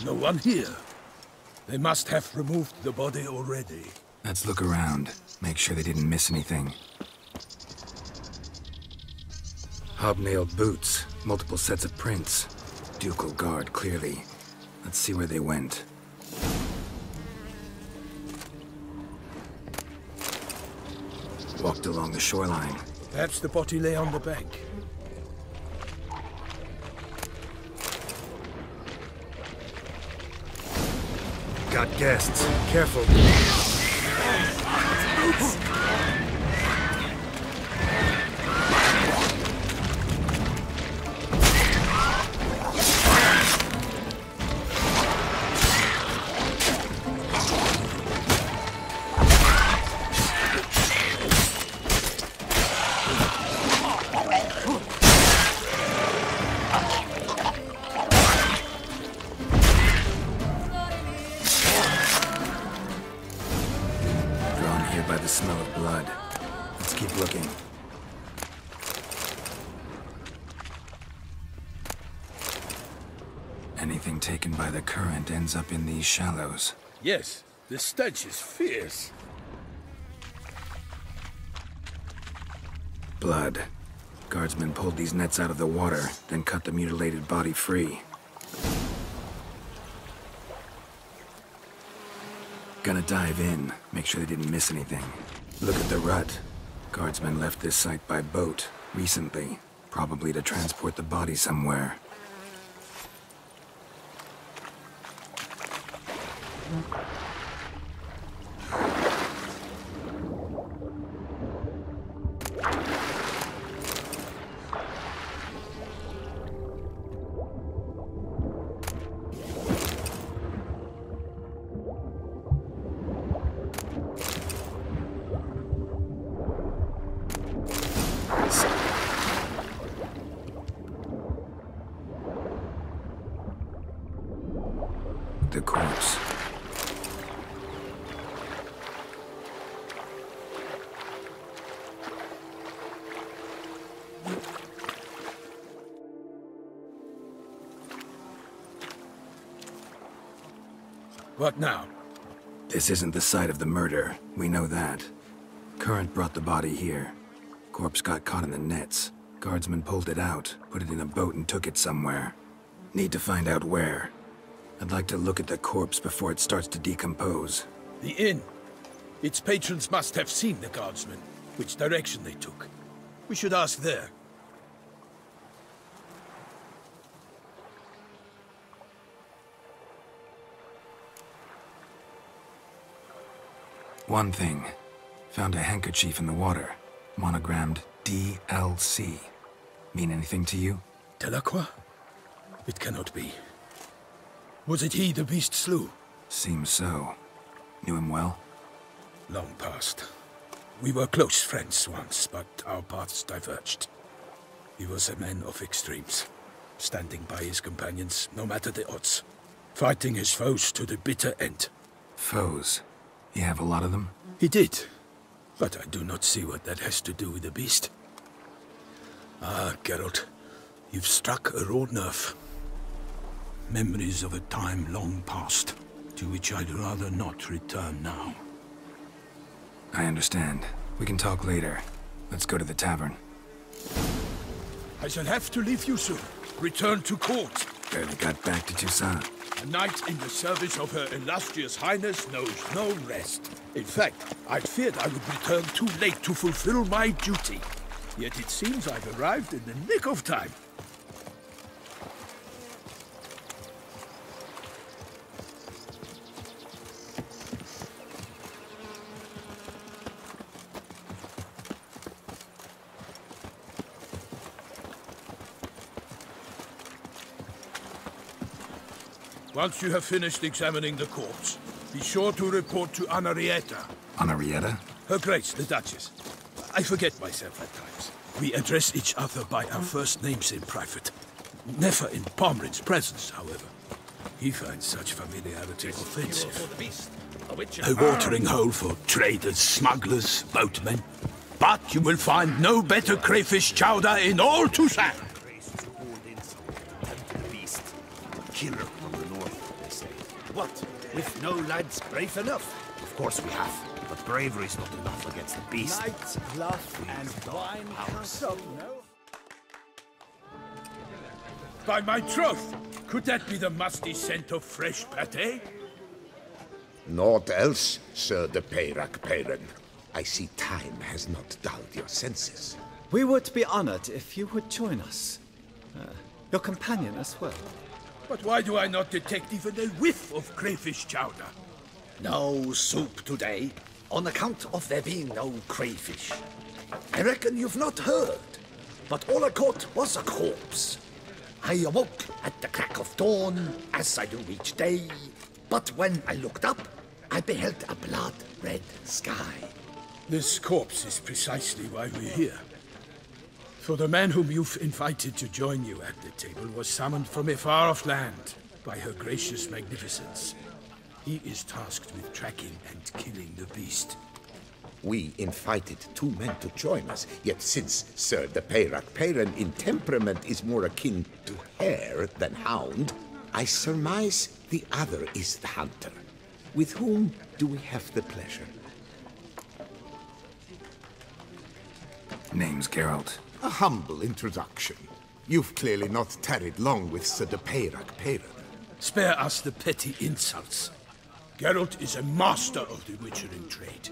No one here. They must have removed the body already. Let's look around. Make sure they didn't miss anything. Hobnailed boots. Multiple sets of prints. Ducal guard, clearly. Let's see where they went. Walked along the shoreline. Perhaps the body lay on the bank. Got guests. Careful. By the smell of blood. Let's keep looking. Anything taken by the current ends up in these shallows. Yes, the stench is fierce. Blood. Guardsmen pulled these nets out of the water, then cut the mutilated body free. Gonna dive in, make sure they didn't miss anything. Look at the rut. Guardsmen left this site by boat, recently. Probably to transport the body somewhere. The corpse. What now? This isn't the site of the murder. We know that. Current brought the body here. Corpse got caught in the nets. Guardsmen pulled it out, put it in a boat and took it somewhere. Need to find out where. I'd like to look at the corpse before it starts to decompose. The inn. Its patrons must have seen the guardsmen, which direction they took. We should ask there. One thing. Found a handkerchief in the water. Monogrammed DLC. Mean anything to you? Delacroix? It cannot be. Was it he the beast slew? Seems so. Knew him well? Long past. We were close friends once, but our paths diverged. He was a man of extremes, standing by his companions no matter the odds, fighting his foes to the bitter end. Foes? You have a lot of them? He did, but I do not see what that has to do with the beast. Ah, Geralt, you've struck a raw nerve. Memories of a time long past, to which I'd rather not return now. I understand. We can talk later. Let's go to the tavern. I shall have to leave you soon. Return to court. Barely got back to Toussaint. A knight in the service of Her Illustrious Highness knows no rest. In fact, I feared I would return too late to fulfill my duty. Yet it seems I've arrived in the nick of time. Once you have finished examining the corpse, be sure to report to Anarietta. Anarietta? Her Grace, the Duchess. I forget myself at times. We address each other by our first names in private. Never in Pomrin's presence, however. He finds such familiarity offensive. A watering hole for traders, smugglers, boatmen. But you will find no better crayfish chowder in all Toussaint. Killer from the north, say. What? With no lads brave enough? Of course we have, but bravery's not enough against the beast. Knights, bluff, and wine castle, no? By my troth, could that be the musty scent of fresh pâté? Naught else, Sir de Peyrac Peyran. I see time has not dulled your senses. We would be honored if you would join us. Your companion as well. But why do I not detect even a whiff of crayfish chowder? No soup today, on account of there being no crayfish. I reckon you've not heard, but all I caught was a corpse. I awoke at the crack of dawn, as I do each day, but when I looked up, I beheld a blood-red sky. This corpse is precisely why we're here. For the man whom you've invited to join you at the table was summoned from a far-off land by her gracious magnificence. He is tasked with tracking and killing the beast. We invited 2 men to join us, yet since Sir de Peyrac Peyran in temperament is more akin to hare than hound, I surmise the other is the hunter. With whom do we have the pleasure? Name's Geralt. A humble introduction. You've clearly not tarried long with Sir de Peyrac Peyran. Spare us the petty insults. Geralt is a master of the witchering trade.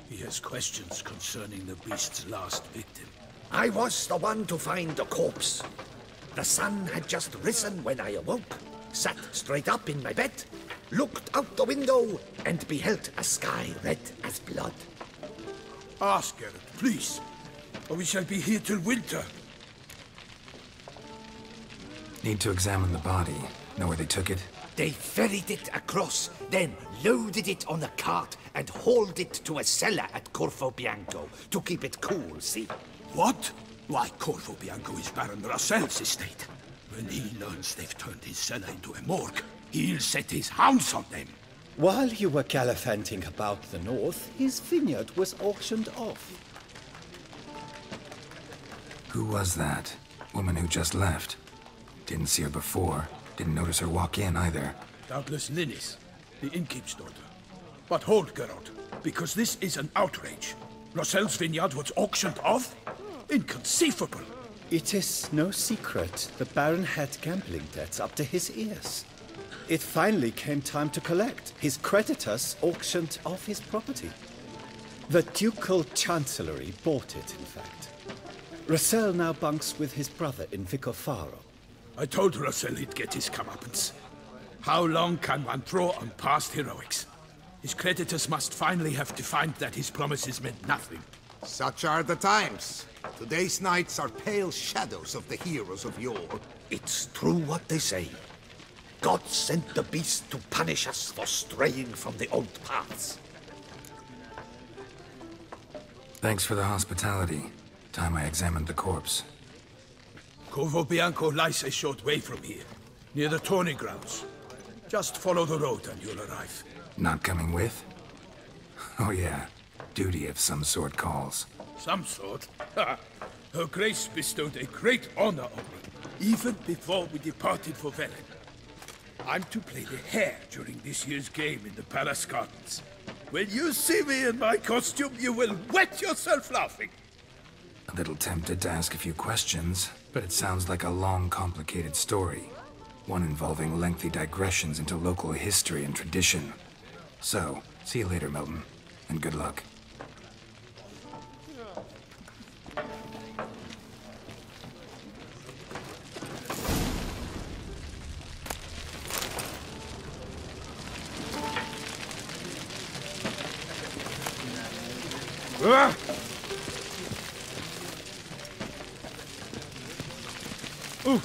He has questions concerning the beast's last victim. I was the one to find the corpse. The sun had just risen when I awoke, sat straight up in my bed, looked out the window, and beheld a sky red as blood. Ask Geralt, please, or we shall be here till winter. Need to examine the body. Know where they took it? They ferried it across, then loaded it on a cart and hauled it to a cellar at Corvo Bianco to keep it cool, see? What? Why, Corvo Bianco is Baron Russell's estate. When he learns they've turned his cellar into a morgue, he'll set his hounds on them. While you were gallivanting about the north, his vineyard was auctioned off. Who was that? Woman who just left. Didn't see her before. Didn't notice her walk in either. Doubtless Linnis, the innkeep's daughter. But hold, Geralt, because this is an outrage. Russell's vineyard was auctioned off? Inconceivable! It is no secret the Baron had gambling debts up to his ears. It finally came time to collect. His creditors auctioned off his property. The Ducal Chancellery bought it, in fact. Russell now bunks with his brother in Vicofaro. I told Russell he'd get his comeuppance. How long can one throw on past heroics? His creditors must finally have defined that his promises meant nothing. Such are the times. Today's knights are pale shadows of the heroes of yore. It's true what they say. God sent the beast to punish us for straying from the old paths. Thanks for the hospitality. Time I examined the corpse. Corvo Bianco lies a short way from here, near the tourney grounds. Just follow the road and you'll arrive. Not coming with? Oh yeah, duty of some sort calls. Some sort? Ha! Her Grace bestowed a great honor on me, even before we departed for Velen. I'm to play the hare during this year's game in the Palace Gardens. When you see me in my costume, you will wet yourself laughing. A little tempted to ask a few questions, but it sounds like a long, complicated story. One involving lengthy digressions into local history and tradition. So, see you later, Milton, and good luck. Ah! Ooh.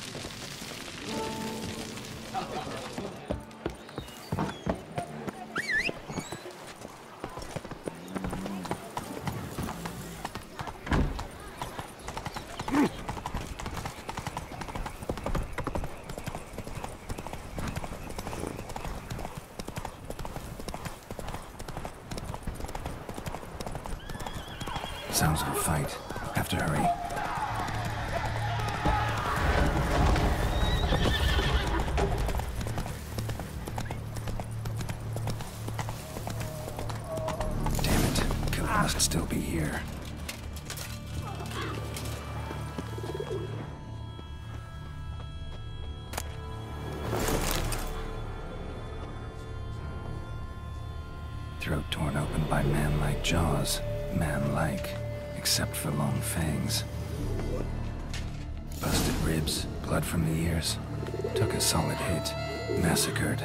Sounds like a fight. Have to hurry. must still be here. Throat torn open by man-like jaws. Man-like, except for long fangs. Busted ribs, blood from the ears. Took a solid hit. Massacred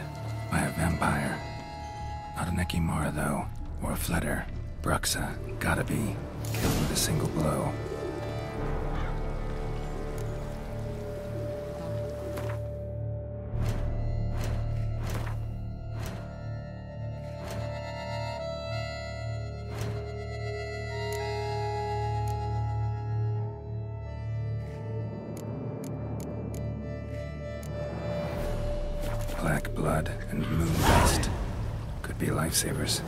by a vampire. Not an Ekimara, though, or a Fletter. Bruxa, gotta be. Killed with a single blow. Black blood and moon dust. Could be lifesavers.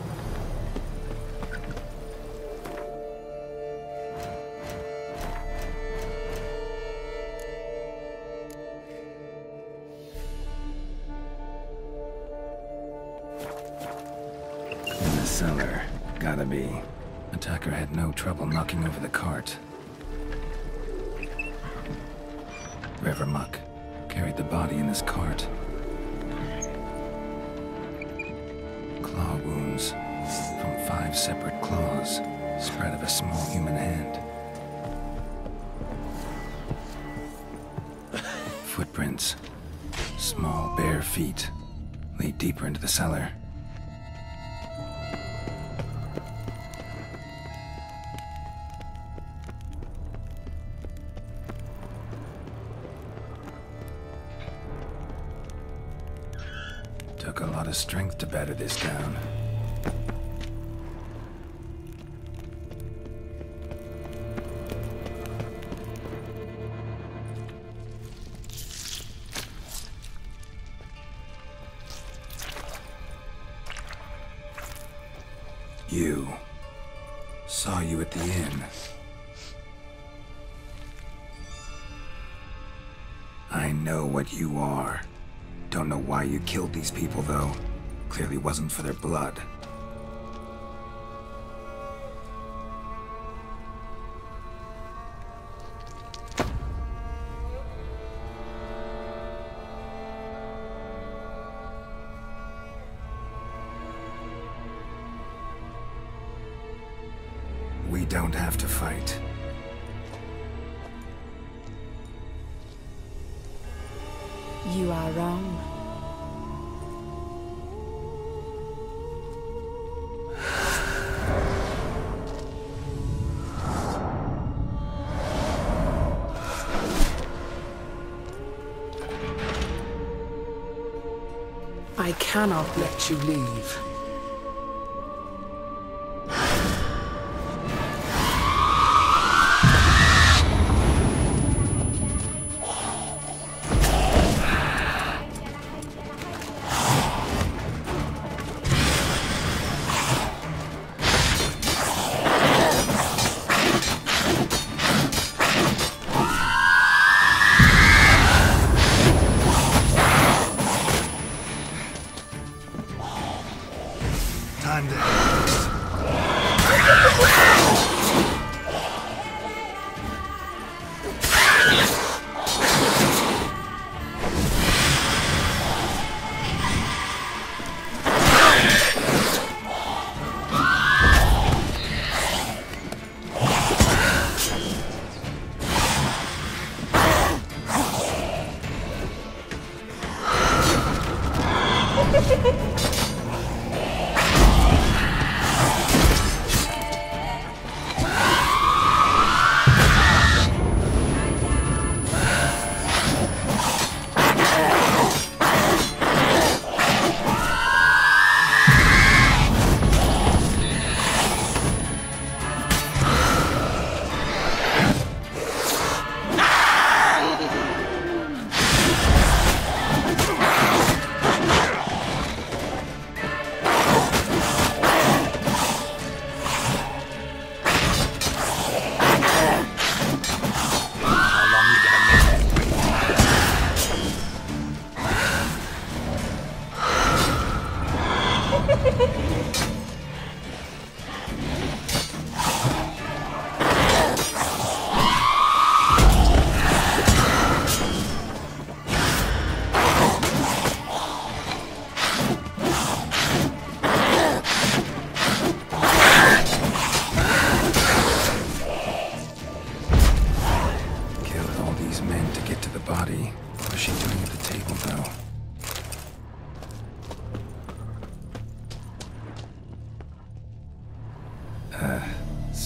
In the cellar. Gotta be. Attacker had no trouble knocking over the cart. Revermuck carried the body in his cart. Claw wounds from 5 separate claws, spread of a small human hand. Footprints, small bare feet, lead deeper into the cellar. Took a lot of strength to batter this down. You. Saw you at the inn. I know what you are. Don't know why you killed these people, though. Clearly wasn't for their blood. We don't have to fight. You are wrong. I cannot let you leave. Time to...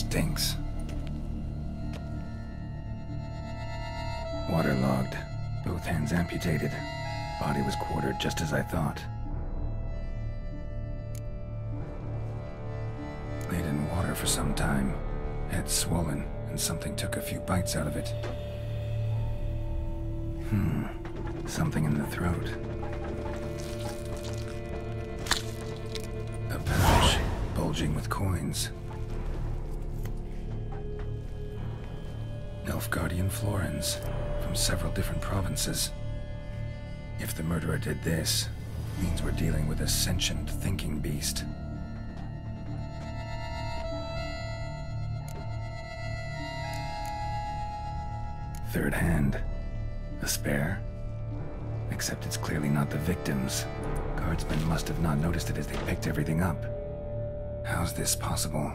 Stinks. Waterlogged. Both hands amputated. Body was quartered just as I thought. Laid in water for some time. Head swollen, and something took a few bites out of it. Something in the throat. A pouch, bulging with coins. Nilfgaardian florins, from several different provinces. If the murderer did this, means we're dealing with a sentient thinking beast. Third hand. A spare? Except it's clearly not the victim's. Guardsmen must have not noticed it as they picked everything up. How's this possible?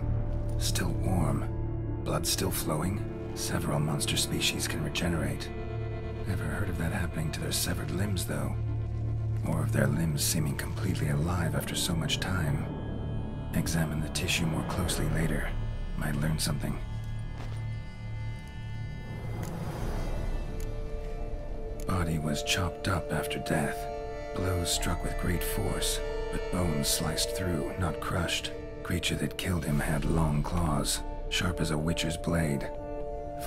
Still warm. Blood still flowing? Several monster species can regenerate. Never heard of that happening to their severed limbs, though. Or of their limbs seeming completely alive after so much time. Examine the tissue more closely later. Might learn something. Body was chopped up after death. Blows struck with great force, but bones sliced through, not crushed. Creature that killed him had long claws, sharp as a witcher's blade.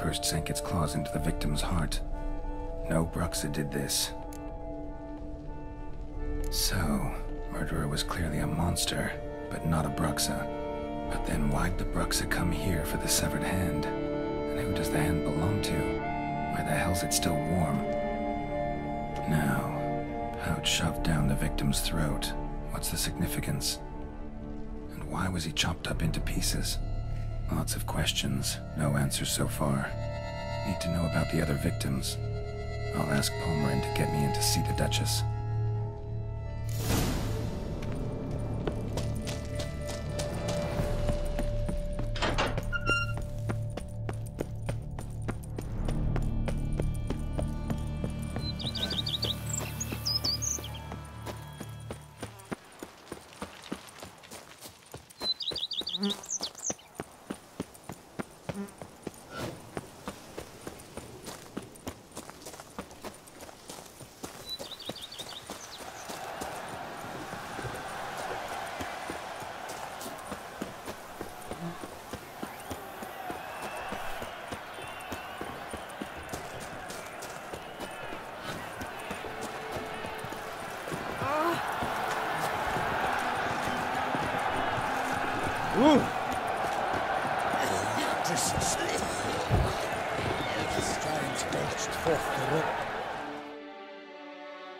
First sank its claws into the victim's heart. No Bruxa did this. So, murderer was clearly a monster, but not a Bruxa. But then why'd the Bruxa come here for the severed hand? And who does the hand belong to? Why the hell's it still warm? Now, pouch shoved down the victim's throat. What's the significance? And why was he chopped up into pieces? Lots of questions, no answers so far. Need to know about the other victims. I'll ask Palmerin to get me in to see the Duchess.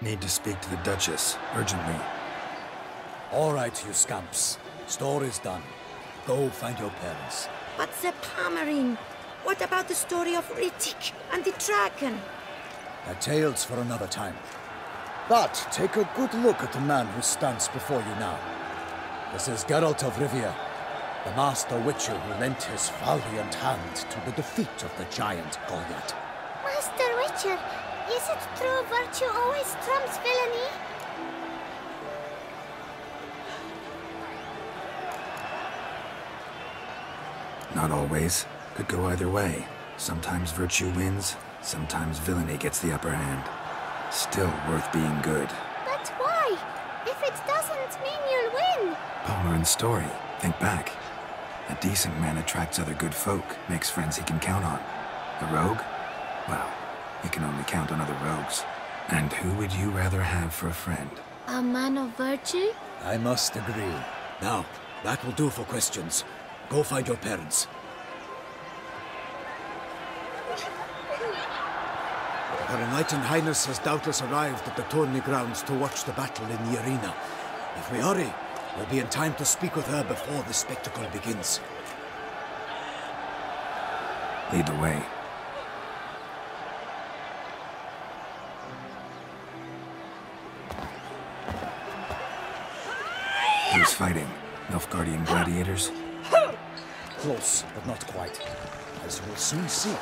Need to speak to the Duchess, urgently. All right, you scamps. Story's done. Go find your parents. But Sir Palmerin, what about the story of Rittik and the dragon? A tale's for another time. But take a good look at the man who stands before you now. This is Geralt of Rivia, the master witcher who lent his valiant hand to the defeat of the giant Goliath. Master Witcher, is it true virtue always trumps villainy? Not always. Could go either way. Sometimes virtue wins, sometimes villainy gets the upper hand. Still worth being good. But why? If it doesn't mean you'll win. Palmerin's story. Think back. A decent man attracts other good folk, makes friends he can count on. A rogue? Well, he can only count on other rogues. And who would you rather have for a friend? A man of virtue? I must agree. Now, that will do for questions. Go find your parents. Her Enlightened Highness has doubtless arrived at the tourney grounds to watch the battle in the arena. If we hurry, we'll be in time to speak with her before the spectacle begins. Lead the way. Who's fighting? Nilfgaardian gladiators? Close, but not quite. As you will soon see.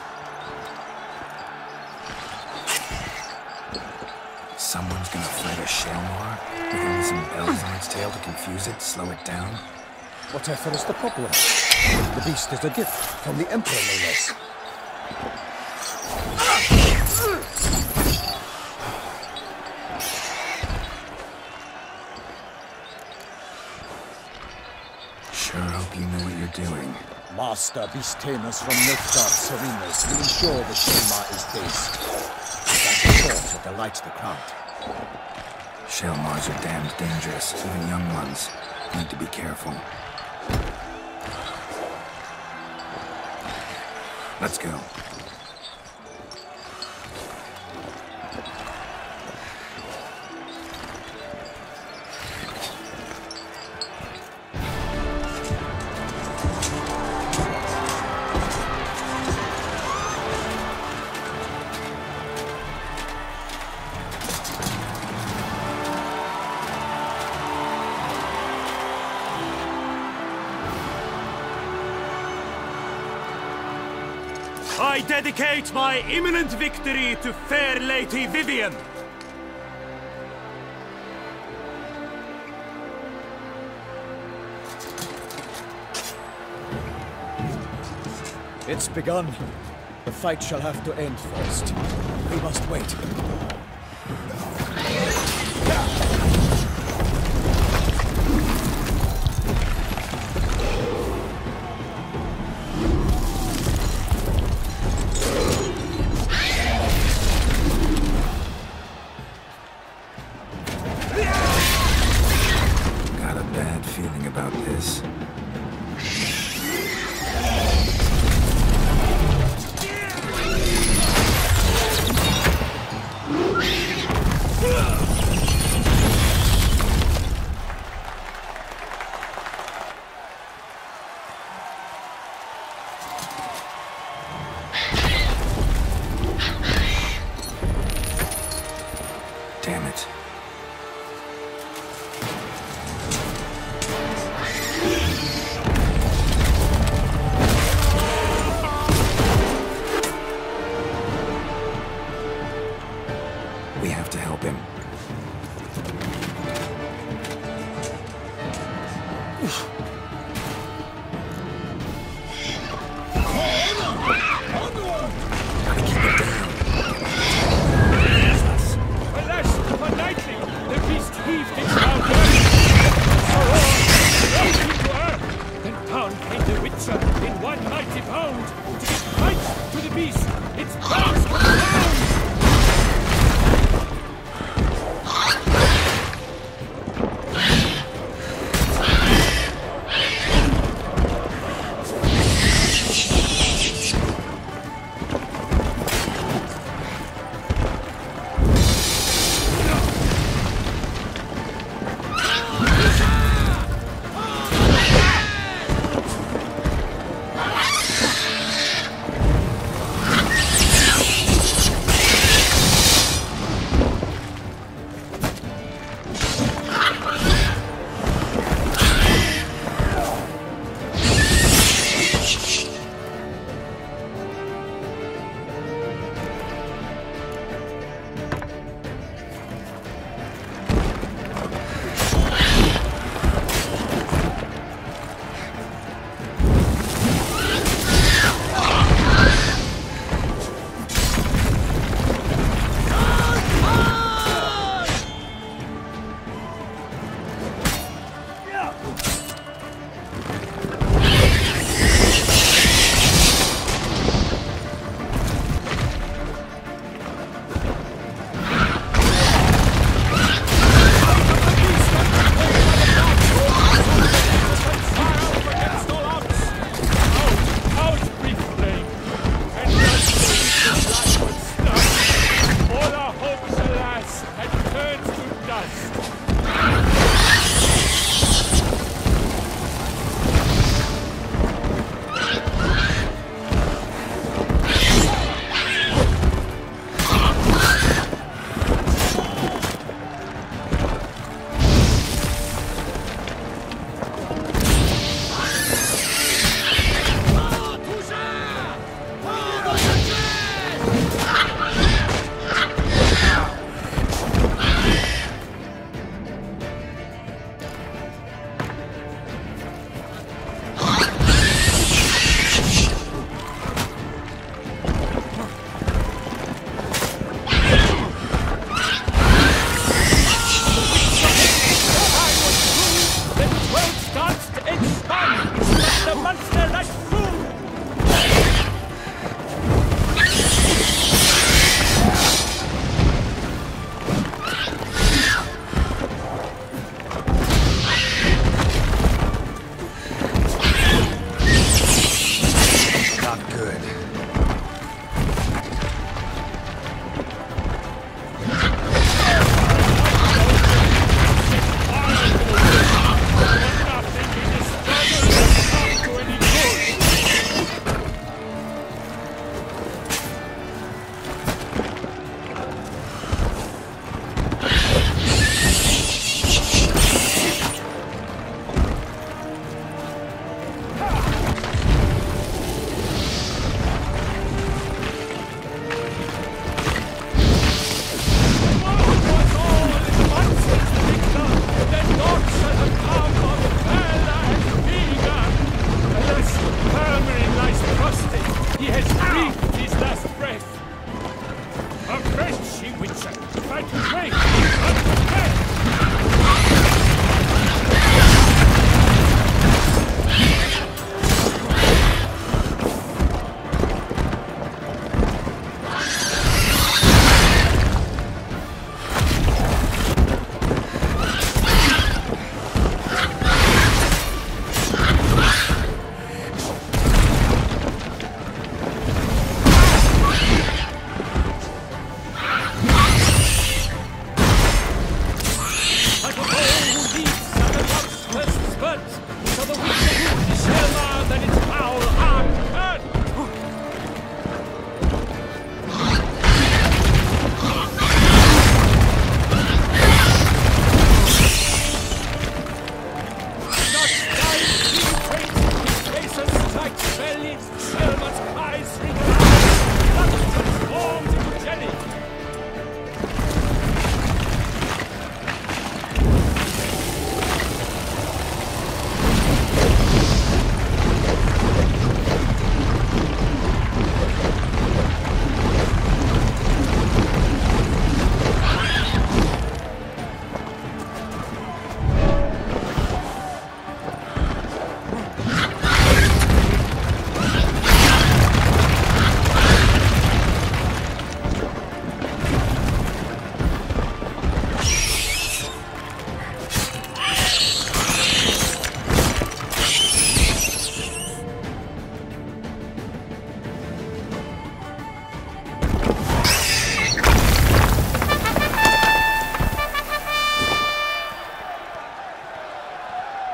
Someone's gonna fight a Shelmar? With only some bells on its tail to confuse it, slow it down? Whatever is the problem? The beast is a gift from the Emperor, no less. Sure hope you know what you're doing. Master Beast Tamers from Nilfgaard Serenas will ensure the Shelmar is dazed. That is sure to delight the crowd. Shelmars are damned dangerous, even young ones. Need to be careful. Let's go. I dedicate my imminent victory to fair Lady Vivienne. It's begun. The fight shall have to end first. We must wait. Got a bad feeling about this. Damn it.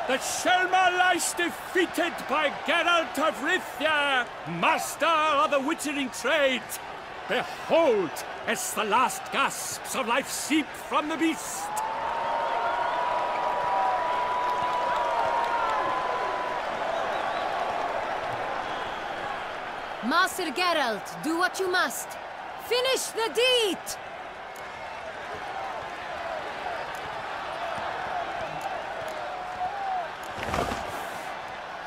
The Shelma lies defeated by Geralt of Rivia, master of the witchering trade. Behold, as the last gasps of life seep from the beast. Master Geralt, do what you must. Finish the deed!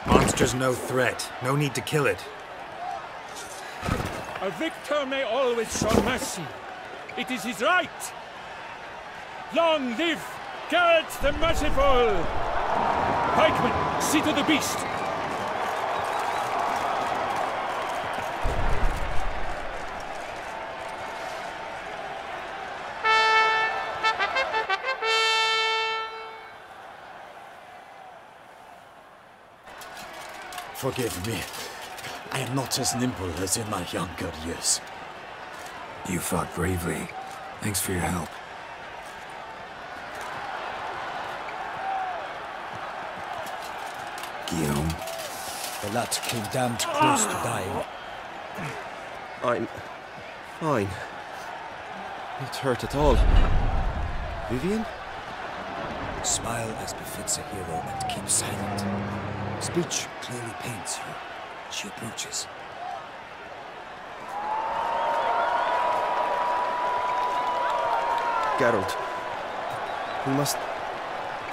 Monster's no threat. No need to kill it. A victor may always show mercy. It is his right. Long live Geralt the Merciful! Pikemen, see to the beast. Forgive me. I am not as nimble as in my younger years. You fought bravely. Thanks for your help. Guillaume. The lad came damned close to dying. I'm fine. Not hurt at all. Vivienne? Smile as befits a hero and keep silent. Speech clearly paints you. She approaches. Geralt. We must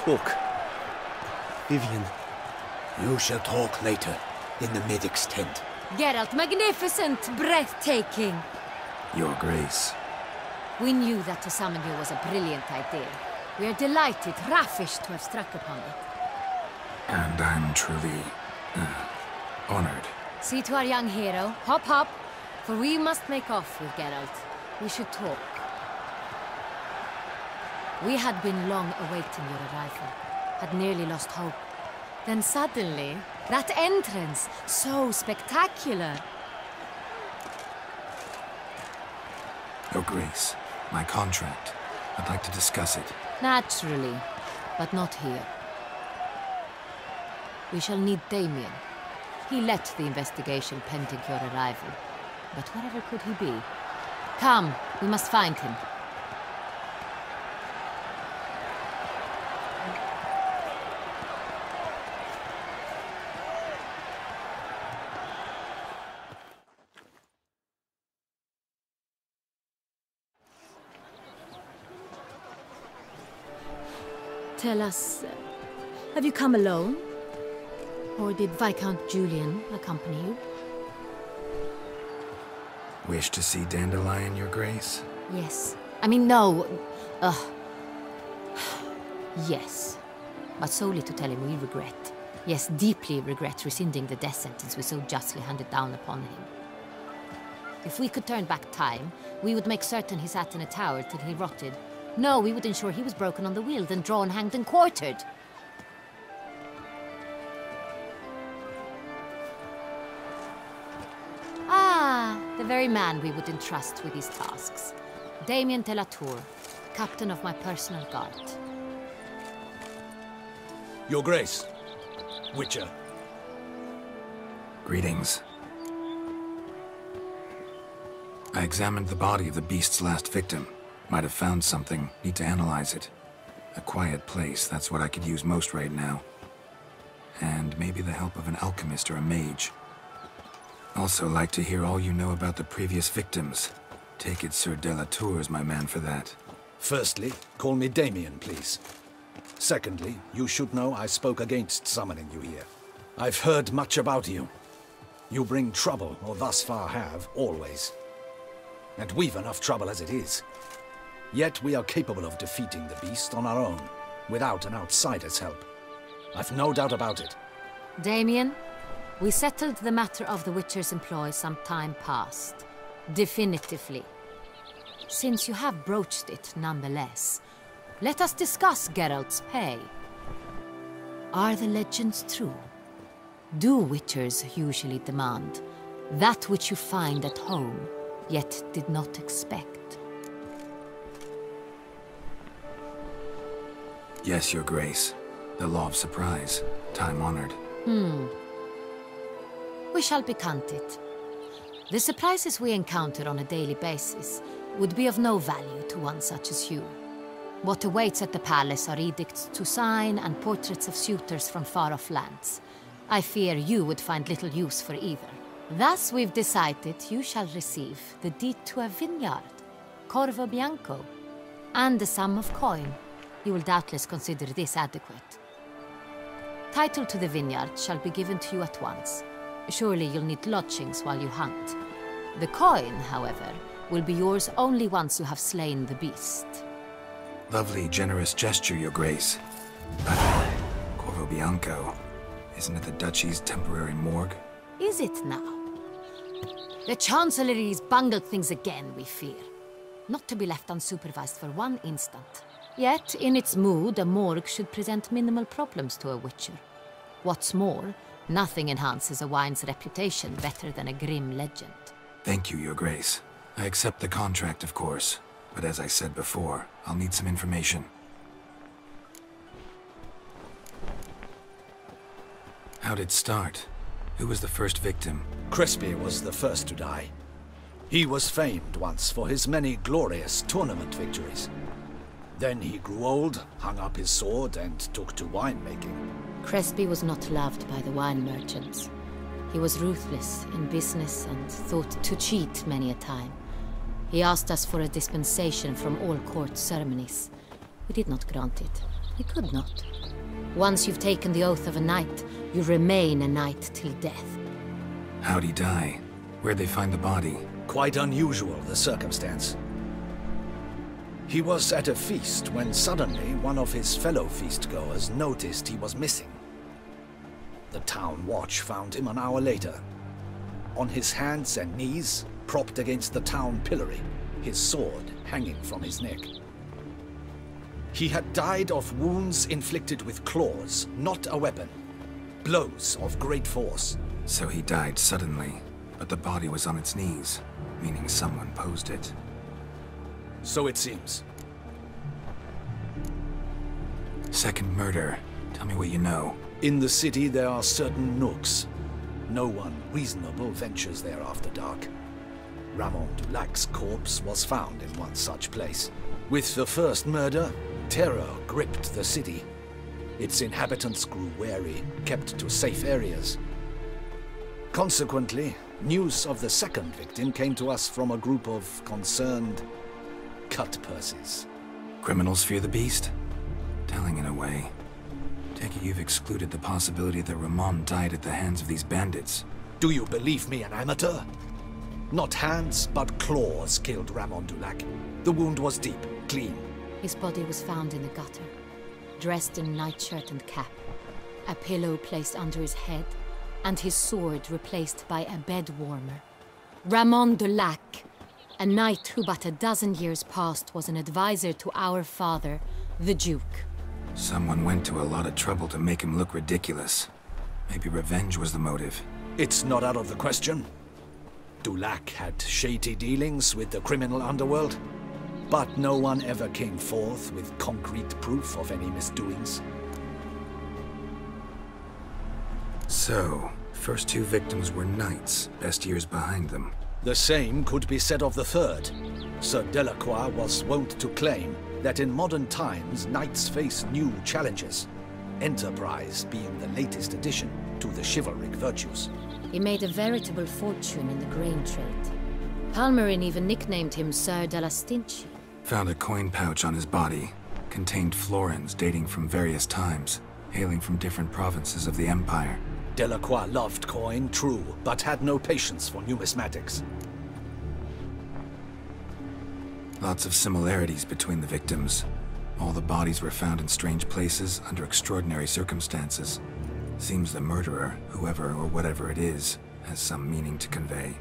talk. Vivienne. You shall talk later, in the medic's tent. Geralt, magnificent, breathtaking. Your Grace. We knew that to summon you was a brilliant idea. We are delighted, ravished to have struck upon it. And I'm truly, honored. See to our young hero. Hop, hop. For we must make off with Geralt. We should talk. We had been long awaiting your arrival. Had nearly lost hope. Then suddenly, that entrance, so spectacular. Your Grace, my contract. I'd like to discuss it. Naturally, but not here. We shall need Damien. He led the investigation pending your arrival. But wherever could he be? Come, we must find him. Tell us, have you come alone? Or did Viscount Julian accompany you? Wish to see Dandelion, Your Grace? Yes. I mean, no. Yes. But solely to tell him we regret. Yes, deeply regret rescinding the death sentence we so justly handed down upon him. If we could turn back time, we would make certain he sat in a tower till he rotted. No, we would ensure he was broken on the wheel, then drawn, hanged, and quartered. Ah, the very man we would entrust with these tasks. Damien de la Tour, captain of my personal guard. Your Grace, Witcher. Greetings. I examined the body of the beast's last victim. Might have found something. Need to analyze it. A quiet place, that's what I could use most right now. And maybe the help of an alchemist or a mage. Also like to hear all you know about the previous victims. Take it Sir de la Tour is my man for that. Firstly, call me Damien, please. Secondly, you should know I spoke against summoning you here. I've heard much about you. You bring trouble, or thus far have, always. And we've enough trouble as it is. Yet we are capable of defeating the beast on our own, without an outsider's help. I've no doubt about it. Damien, we settled the matter of the Witcher's employ some time past. Definitively. Since you have broached it nonetheless, let us discuss Geralt's pay. Are the legends true? Do Witchers usually demand that which you find at home, yet did not expect? Yes, Your Grace. The law of surprise. Time-honored. We shall be content. The surprises we encounter on a daily basis would be of no value to one such as you. What awaits at the palace are edicts to sign and portraits of suitors from far-off lands. I fear you would find little use for either. Thus we've decided you shall receive the deed to a vineyard, Corvo Bianco, and a sum of coin. You will doubtless consider this adequate. Title to the vineyard shall be given to you at once. Surely you'll need lodgings while you hunt. The coin, however, will be yours only once you have slain the beast. Lovely, generous gesture, Your Grace. But Corvo Bianco, isn't it the Duchy's temporary morgue? Is it now? The Chancellery's bungled things again, we fear. Not to be left unsupervised for one instant. Yet, in its mood, a morgue should present minimal problems to a witcher. What's more, nothing enhances a wine's reputation better than a grim legend. Thank you, Your Grace. I accept the contract, of course. But as I said before, I'll need some information. How'd it start? Who was the first victim? Crespi was the first to die. He was famed once for his many glorious tournament victories. Then he grew old, hung up his sword, and took to winemaking. Crespi was not loved by the wine merchants. He was ruthless in business and thought to cheat many a time. He asked us for a dispensation from all court ceremonies. We did not grant it. We could not. Once you've taken the oath of a knight, you remain a knight till death. How'd he die? Where'd they find the body? Quite unusual, the circumstance. He was at a feast when suddenly one of his fellow feastgoers noticed he was missing. The town watch found him an hour later. On his hands and knees, propped against the town pillory, his sword hanging from his neck. He had died of wounds inflicted with claws, not a weapon. Blows of great force. So he died suddenly, but the body was on its knees, meaning someone posed it. So it seems. Second murder. Tell me what you know. In the city there are certain nooks. No one reasonable ventures there after dark. Ramon Dulac's corpse was found in one such place. With the first murder, terror gripped the city. Its inhabitants grew wary, kept to safe areas. Consequently, news of the second victim came to us from a group of concerned cut-purses. Criminals fear the beast? Telling in a way. Take it you've excluded the possibility that Ramon died at the hands of these bandits. Do you believe me an amateur? Not hands, but claws killed Ramon Dulac. The wound was deep, clean. His body was found in the gutter, dressed in nightshirt and cap, a pillow placed under his head, and his sword replaced by a bed warmer. Ramon Dulac, a knight who but a dozen years past was an advisor to our father, the Duke. Someone went to a lot of trouble to make him look ridiculous. Maybe revenge was the motive. It's not out of the question. Dulac had shady dealings with the criminal underworld, but no one ever came forth with concrete proof of any misdoings. So, first two victims were knights, best years behind them. The same could be said of the third. Sir Delacroix was wont to claim that in modern times knights face new challenges, enterprise being the latest addition to the chivalric virtues. He made a veritable fortune in the grain trade. Palmerin even nicknamed him Sir de la Stinchi. Found a coin pouch on his body. Contained florins dating from various times, hailing from different provinces of the Empire. Delacroix loved coin, true, but had no patience for numismatics. Lots of similarities between the victims. All the bodies were found in strange places under extraordinary circumstances. Seems the murderer, whoever or whatever it is, has some meaning to convey.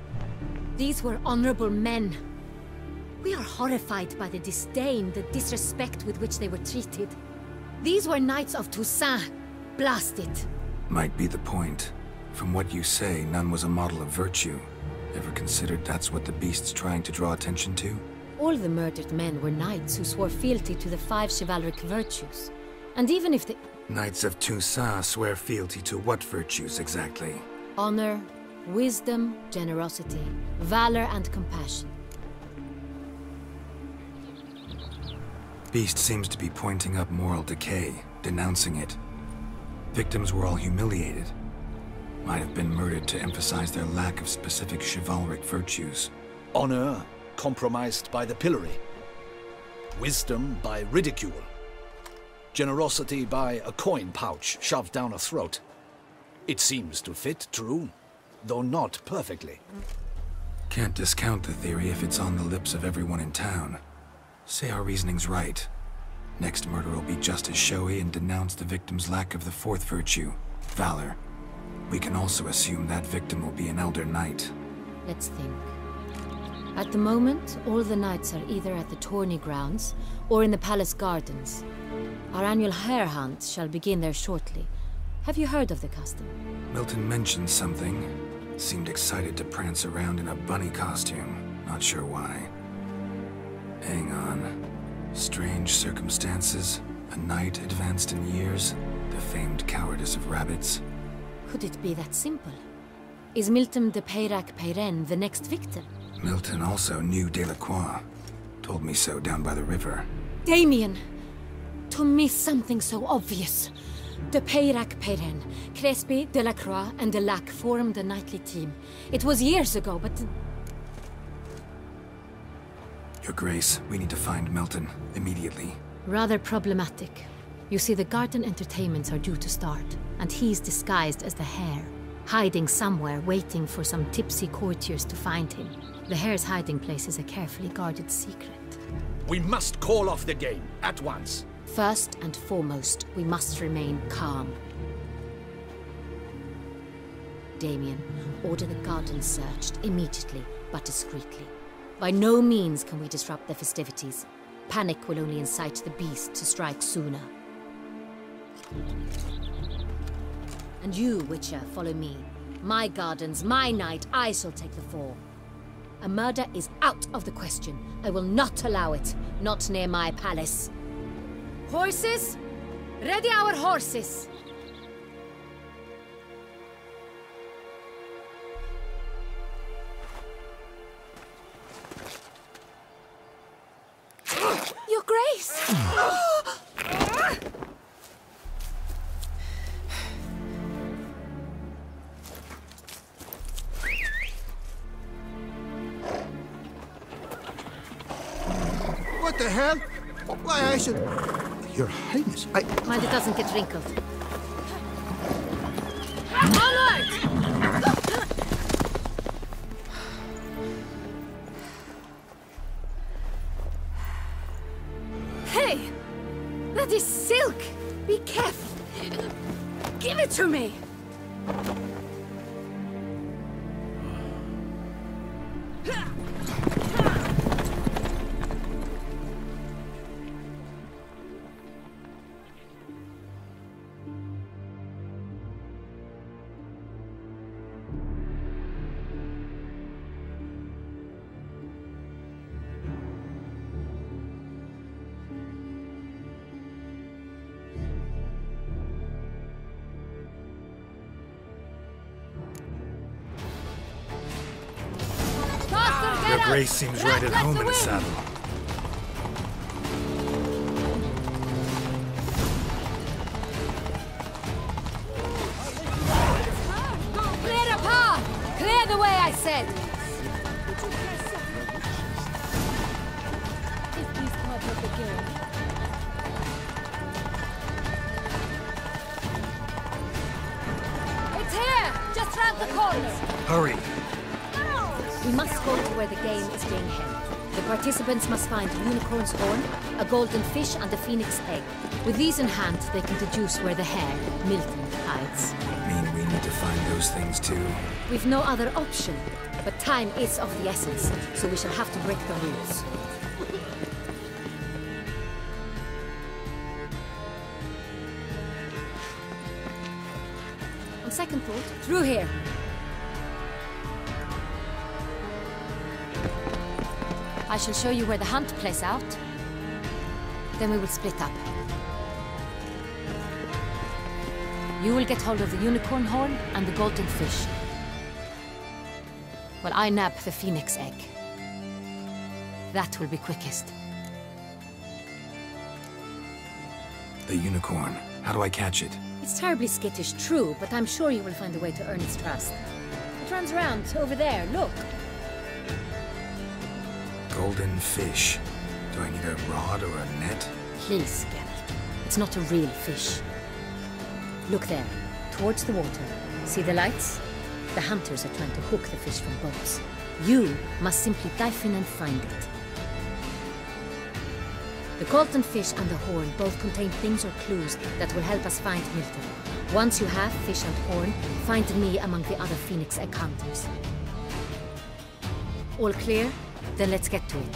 These were honorable men. We are horrified by the disdain, the disrespect with which they were treated. These were knights of Toussaint. Blast it. Might be the point. From what you say, none was a model of virtue. Ever considered that's what the beast's trying to draw attention to? All the murdered men were knights who swore fealty to the 5 chivalric virtues. And even if they... Knights of Toussaint swear fealty to what virtues exactly? Honor, wisdom, generosity, valor, and compassion. Beast seems to be pointing up moral decay, denouncing it. Victims were all humiliated. Might have been murdered to emphasize their lack of specific chivalric virtues. Honor compromised by the pillory. Wisdom by ridicule. Generosity by a coin pouch shoved down a throat. It seems to fit, true, though not perfectly. Can't discount the theory if it's on the lips of everyone in town. Say our reasoning's right. Next murder will be just as showy and denounce the victim's lack of the fourth virtue, valor. We can also assume that victim will be an elder knight. Let's think. At the moment, all the knights are either at the tourney grounds or in the palace gardens. Our annual hare hunt shall begin there shortly. Have you heard of the custom? Milton mentioned something. Seemed excited to prance around in a bunny costume. Not sure why. Hang on. Strange circumstances. A knight advanced in years. The famed cowardice of rabbits. Could it be that simple? Is Milton de Peyrac-Peyren the next victim? Milton also knew Delacroix. Told me so down by the river. Damien! To miss something so obvious. De Peyrac-Peyren, Crespi, Delacroix, and Delac formed a knightly team. It was years ago, but... Your Grace, we need to find Milton, immediately. Rather problematic. You see, the garden entertainments are due to start, and he's disguised as the hare, hiding somewhere, waiting for some tipsy courtiers to find him. The hare's hiding place is a carefully guarded secret. We must call off the game, at once. First and foremost, we must remain calm. Damien, order the garden searched immediately, but discreetly. By no means can we disrupt the festivities. Panic will only incite the beast to strike sooner. And you, Witcher, follow me. My gardens, my night, I shall take the fall. A murder is out of the question. I will not allow it. Not near my palace. Horses? Ready our horses! Your Grace! What the hell? Why, I should... Your Highness, I... Mind it doesn't get wrinkled. Onward! Hey! That is silk! Be careful! Give it to me! Your Grace seems right at home in the saddle. Clear the path! Clear the way, I said! Is this part of the game? It's here! Just round the corner! Hurry! We must go to where the game is being held. The participants must find a unicorn's horn, a golden fish, and a phoenix egg. With these in hand, they can deduce where the hare, Milton, hides. Mean we need to find those things too? We've no other option, but time is of the essence, so we shall have to break the rules. On second thought, through here. I shall show you where the hunt plays out. Then we will split up. You will get hold of the unicorn horn and the golden fish, while I nab the phoenix egg. That will be quickest. The unicorn. How do I catch it? It's terribly skittish, true, but I'm sure you will find a way to earn its trust. It runs around over there, look. Golden fish. Do I need a rod or a net? Please, Geralt. It's not a real fish. Look there, towards the water. See the lights? The hunters are trying to hook the fish from boats. You must simply dive in and find it. The golden fish and the horn both contain things or clues that will help us find Milton. Once you have fish and horn, find me among the other Phoenix Egg hunters. All clear? Then let's get to it.